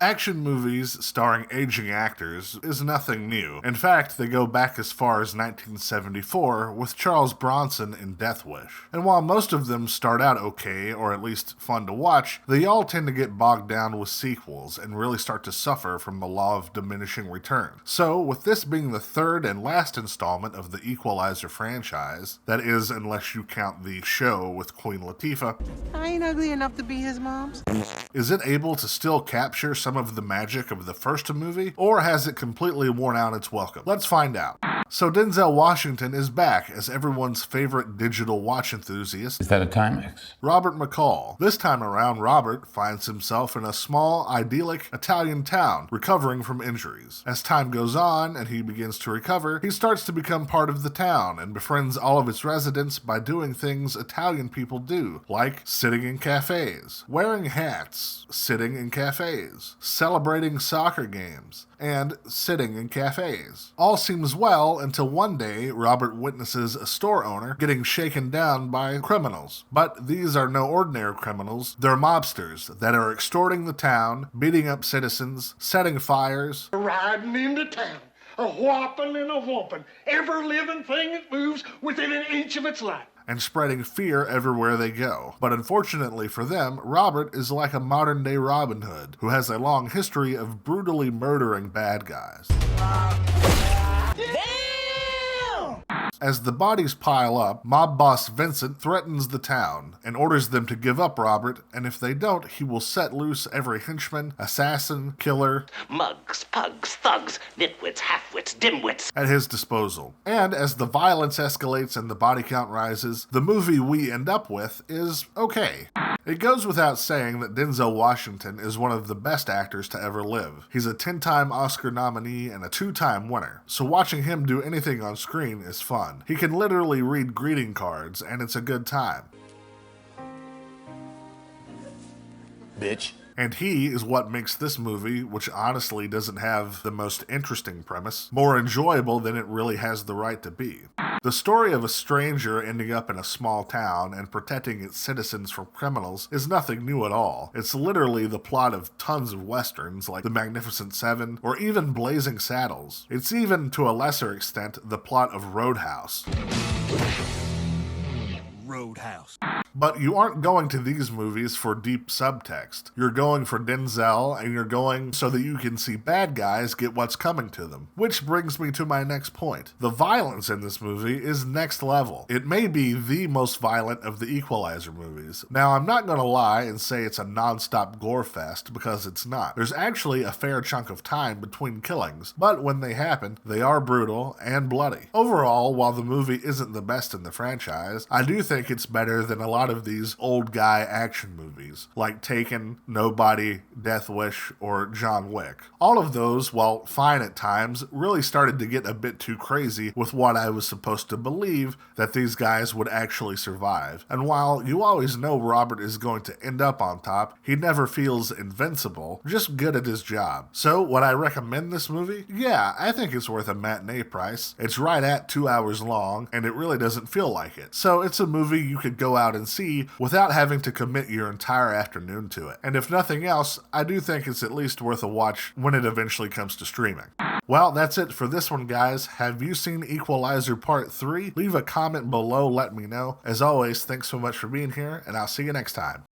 Action movies starring aging actors is nothing new. In fact, they go back as far as 1974 with Charles Bronson in Death Wish. And while most of them start out okay, or at least fun to watch, they all tend to get bogged down with sequels and really start to suffer from the law of diminishing returns. So, with this being the third and last installment of the Equalizer franchise, that is, unless you count the show with Queen Latifah, I ain't ugly enough to be his mom's. is it able to still capture some of the magic of the first movie, or has it completely worn out its welcome? Let's find out. So Denzel Washington is back as everyone's favorite digital watch enthusiast. Is that a Timex? Robert McCall. This time around, Robert finds himself in a small, idyllic Italian town, recovering from injuries. As time goes on and he begins to recover, he starts to become part of the town and befriends all of its residents by doing things Italian people do, like sitting in cafes, wearing hats, sitting in cafes, celebrating soccer games, and sitting in cafes. All seems well until one day Robert witnesses a store owner getting shaken down by criminals. But these are no ordinary criminals, they're mobsters that are extorting the town, beating up citizens, setting fires, riding into town, a whopping and a whopping every living thing that moves within an inch of its life, and spreading fear everywhere they go. But unfortunately for them, Robert is like a modern-day Robin Hood, who has a long history of brutally murdering bad guys. As the bodies pile up, mob boss Vincent threatens the town and orders them to give up Robert, and if they don't, he will set loose every henchman, assassin, killer, mugs, pugs, thugs, nitwits, halfwits, dimwits at his disposal. And as the violence escalates and the body count rises, the movie we end up with is okay. It goes without saying that Denzel Washington is one of the best actors to ever live. He's a 10-time Oscar nominee and a 2-time winner, so watching him do anything on screen is fun. He can literally read greeting cards, and it's a good time. Bitch. And he is what makes this movie, which honestly doesn't have the most interesting premise, more enjoyable than it really has the right to be. The story of a stranger ending up in a small town and protecting its citizens from criminals is nothing new at all. It's literally the plot of tons of westerns like The Magnificent Seven or even Blazing Saddles. It's even, to a lesser extent, the plot of Roadhouse. But you aren't going to these movies for deep subtext. You're going for Denzel, and you're going so that you can see bad guys get what's coming to them. Which brings me to my next point. The violence in this movie is next level. It may be the most violent of the Equalizer movies. Now, I'm not going to lie and say it's a non-stop gore fest, because it's not. There's actually a fair chunk of time between killings, but when they happen, they are brutal and bloody. Overall, while the movie isn't the best in the franchise, I do think it's better than a lot of these old guy action movies, like Taken, Nobody, Death Wish, or John Wick. All of those, while fine at times, really started to get a bit too crazy with what I was supposed to believe that these guys would actually survive. And while you always know Robert is going to end up on top, he never feels invincible, just good at his job. So, would I recommend this movie? Yeah, I think it's worth a matinee price. It's right at 2 hours long, and it really doesn't feel like it. So it's a movie you could go out and see without having to commit your entire afternoon to it. And if nothing else, I do think it's at least worth a watch when it eventually comes to streaming. Well, that's it for this one, guys. Have you seen Equalizer Part 3? Leave a comment below, let me know. As always, thanks so much for being here, and I'll see you next time.